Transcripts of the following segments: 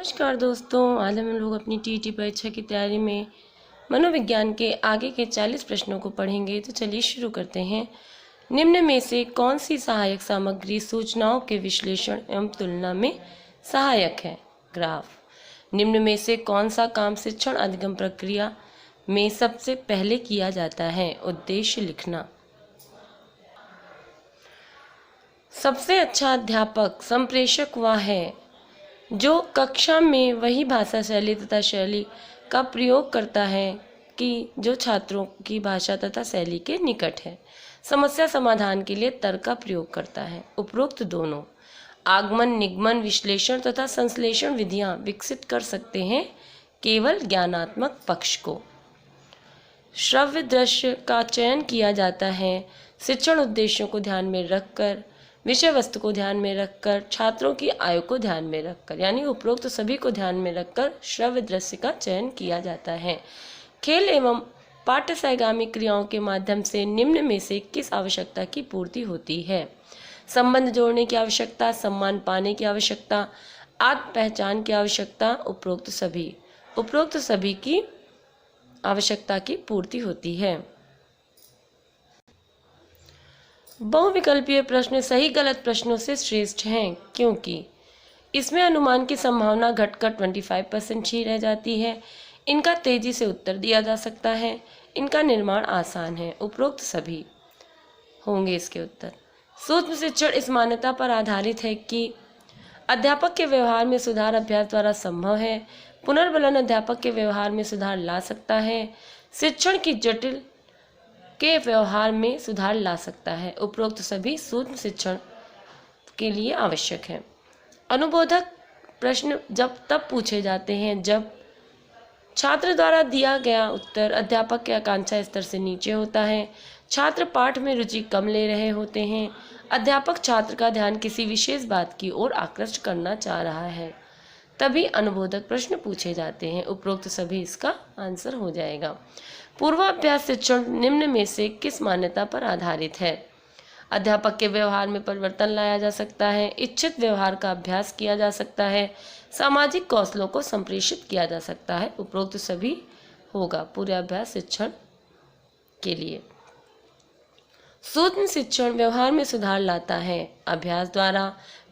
नमस्कार दोस्तों, आज हम लोग अपनी टीईटी परीक्षा की तैयारी में मनोविज्ञान के आगे के 40 प्रश्नों को पढ़ेंगे। तो चलिए शुरू करते हैं। निम्न में से कौन सी सहायक सामग्री सूचनाओं के विश्लेषण एवं तुलना में सहायक है? ग्राफ। निम्न में से कौन सा काम शिक्षण अधिगम प्रक्रिया में सबसे पहले किया जाता है? उद्देश्य लिखना। सबसे अच्छा अध्यापक संप्रेषक वह है जो कक्षा में वही भाषा शैली तथा शैली का प्रयोग करता है कि जो छात्रों की भाषा तथा शैली के निकट है। समस्या समाधान के लिए तर्क का प्रयोग करता है। उपरोक्त दोनों आगमन, निगमन, विश्लेषण तथा संश्लेषण विधियां विकसित कर सकते हैं केवल ज्ञानात्मक पक्ष को। श्रव्य दृश्य का चयन किया जाता है शिक्षण उद्देश्यों को ध्यान में रखकर, विषय वस्तु को ध्यान में रखकर, छात्रों की आयु को ध्यान में रखकर, यानी उपरोक्त सभी को ध्यान में रखकर श्रव्य दृश्य का चयन किया जाता है। खेल एवं पाठ्य सहगामी क्रियाओं के माध्यम से निम्न में से किस आवश्यकता की पूर्ति होती है? संबंध जोड़ने की आवश्यकता, सम्मान पाने की आवश्यकता, आत्म पहचान की आवश्यकता। उपरोक्त सभी की आवश्यकता की पूर्ति होती है। बहुविकल्पीय प्रश्न सही गलत प्रश्नों से श्रेष्ठ हैं क्योंकि इसमें अनुमान की संभावना घटकर 25% ही रह जाती है। इनका तेजी से उत्तर दिया जा सकता है। इनका निर्माण आसान है। उपरोक्त सभी होंगे इसके उत्तर। सूक्ष्म शिक्षण इस मान्यता पर आधारित है कि अध्यापक के व्यवहार में सुधार अभ्यास द्वारा संभव है। पुनर्बलन अध्यापक के व्यवहार में सुधार ला सकता है। शिक्षण की जटिल के व्यवहार में सुधार ला सकता है। उपरोक्त सभी सूक्ष्म शिक्षण के लिए आवश्यक है। अनुबोधक प्रश्न जब तब पूछे जाते हैं जब छात्र द्वारा दिया गया उत्तर अध्यापक के आकांक्षा स्तर से नीचे होता है, छात्र पाठ में रुचि कम ले रहे होते हैं, अध्यापक छात्र का ध्यान किसी विशेष बात की ओर आकृष्ट करना चाह रहा है, तभी अनुबोधक प्रश्न पूछे जाते हैं। उपरोक्त सभी इसका आंसर हो जाएगा। पूर्वाभ्यास शिक्षण निम्न में से किस मान्यता पर आधारित है? अध्यापक के व्यवहार में परिवर्तन लाया जा सकता है, इच्छित व्यवहार का अभ्यास किया जा सकता है, सामाजिक कौशलों को संप्रेषित किया जा सकता है। उपरोक्त सभी होगा पूर्वाभ्यास शिक्षण के लिए। सूक्ष्म शिक्षण व्यवहार में सुधार लाता है अभ्यास द्वारा,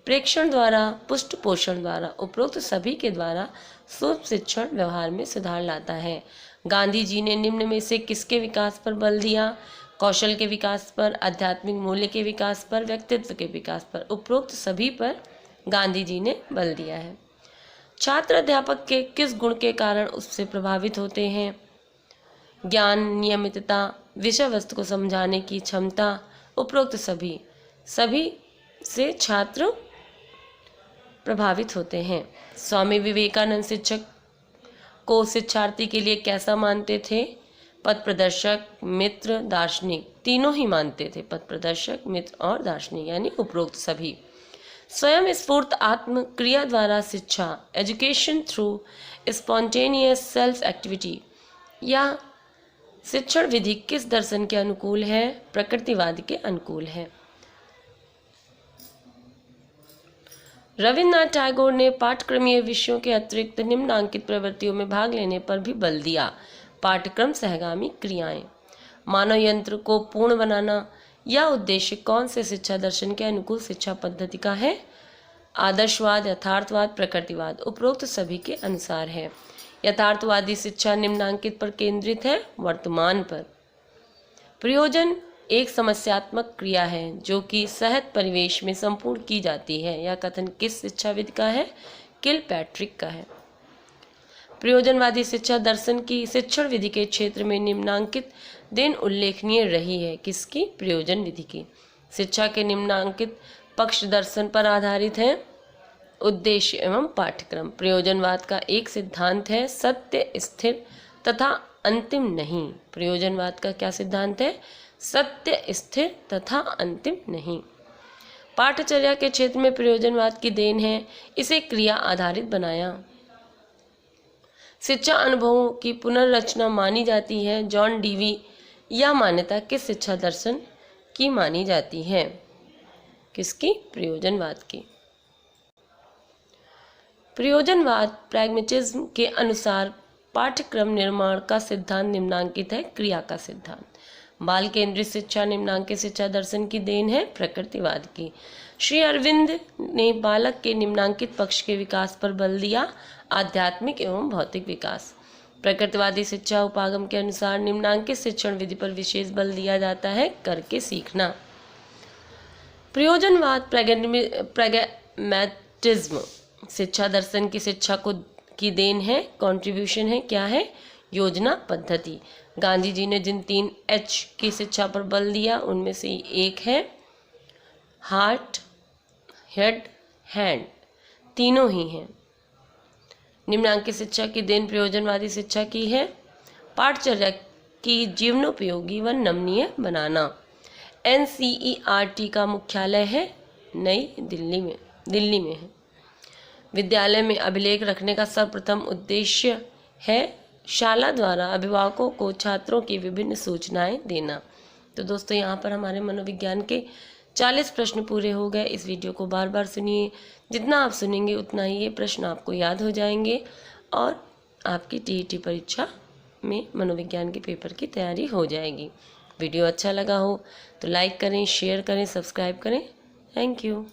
प्रेक्षण द्वारा, पुष्ट पोषण द्वारा। उपरोक्त सभी के द्वारा सूक्ष्म शिक्षण व्यवहार में सुधार लाता है। गांधी जी ने निम्न में से किसके विकास पर बल दिया? कौशल के विकास पर, आध्यात्मिक मूल्य के विकास पर, व्यक्तित्व के विकास पर। उपरोक्त सभी पर गांधी जी ने बल दिया है। छात्र अध्यापक के किस गुण के कारण उससे प्रभावित होते हैं? ज्ञान, नियमितता, विषय वस्तु को समझाने की क्षमता। उपरोक्त सभी से छात्र प्रभावित होते हैं। स्वामी विवेकानंद शिक्षक को शिक्षार्थी के लिए कैसा मानते थे? पथ प्रदर्शक, मित्र, दार्शनिक। तीनों ही मानते थे, पथ प्रदर्शक, मित्र और दार्शनिक, यानी उपरोक्त सभी। स्वयं स्फूर्त आत्म क्रिया द्वारा शिक्षा, education through spontaneous self activity, या शिक्षण विधि किस दर्शन के अनुकूल है? प्रकृतिवाद के अनुकूल है। रविन्द्रनाथ टैगोर ने पाठ्यक्रमीय विषयों के अतिरिक्त निम्नांकित प्रवृत्तियों में भाग लेने पर भी बल दिया। पाठ्यक्रम सहगामी क्रियाएं, मानव यंत्र को पूर्ण बनाना, यह उद्देश्य कौन से शिक्षा दर्शन के अनुकूल शिक्षा पद्धति का है? आदर्शवाद, यथार्थवाद, प्रकृतिवाद। उपरोक्त सभी के अनुसार है। यथार्थवादी शिक्षा निम्नांकित पर केंद्रित है, वर्तमान पर। प्रयोजन एक समस्यात्मक क्रिया है जो कि सहज परिवेश में संपूर्ण की जाती है। यह कथन किस शिक्षाविद का है? किलपैट्रिक का है। प्रयोजनवादी शिक्षा दर्शन की शिक्षण विधि के क्षेत्र में निम्नांकित देन उल्लेखनीय रही है। किसकी? प्रयोजन विधि की। शिक्षा के निम्नांकित पक्ष दर्शन पर आधारित है, उद्देश्य एवं पाठ्यक्रम। प्रयोजनवाद का एक सिद्धांत है, सत्य स्थिर तथा अंतिम नहीं। प्रयोजनवाद का क्या सिद्धांत है? सत्य स्थिर तथा अंतिम नहीं। पाठचर्या के क्षेत्र में प्रयोजनवाद की देन है, इसे क्रिया आधारित बनाया। शिक्षा अनुभवों की पुनर्रचना मानी जाती है, जॉन डीवी। यह मान्यता किस शिक्षा दर्शन की मानी जाती है? किसकी? प्रयोजनवाद की। प्रयोजनवाद प्रैग्मेटिज्म के अनुसार पाठ्यक्रम निर्माण का सिद्धांत निम्नांकित है। क्रिया का सिद्धांत। बाल केंद्रित शिक्षा निम्नांकित शिक्षा दर्शन की देन है प्रकृतिवाद की। श्री अरविंद ने बालक के निम्नांकित पक्ष के विकास पर बल दिया, आध्यात्मिक एवं भौतिक विकास। प्रकृतिवादी शिक्षा उपागम के अनुसार निम्नांकित शिक्षण विधि पर विशेष बल दिया जाता है, करके सीखना। प्रयोजनवाद प्रैग्मेटिज्म शिक्षा दर्शन की शिक्षा को की देन है, कंट्रीब्यूशन है, क्या है, योजना पद्धति। गांधी जी ने जिन 3 H की शिक्षा पर बल दिया उनमें से एक है हार्ट, हेड, हैंड, तीनों ही हैं। निम्नांकित शिक्षा की देन प्रयोजनवादी शिक्षा की है। पाठचर्या की जीवनोपयोगी व नमनीय बनाना। NCERT का मुख्यालय है नई दिल्ली में है। विद्यालय में अभिलेख रखने का सर्वप्रथम उद्देश्य है शाला द्वारा अभिभावकों को छात्रों की विभिन्न सूचनाएं देना। तो दोस्तों यहाँ पर हमारे मनोविज्ञान के 40 प्रश्न पूरे हो गए। इस वीडियो को बार बार सुनिए, जितना आप सुनेंगे उतना ही ये प्रश्न आपको याद हो जाएंगे और आपकी TET परीक्षा में मनोविज्ञान के पेपर की तैयारी हो जाएगी। वीडियो अच्छा लगा हो तो लाइक करें, शेयर करें, सब्सक्राइब करें। Thank you.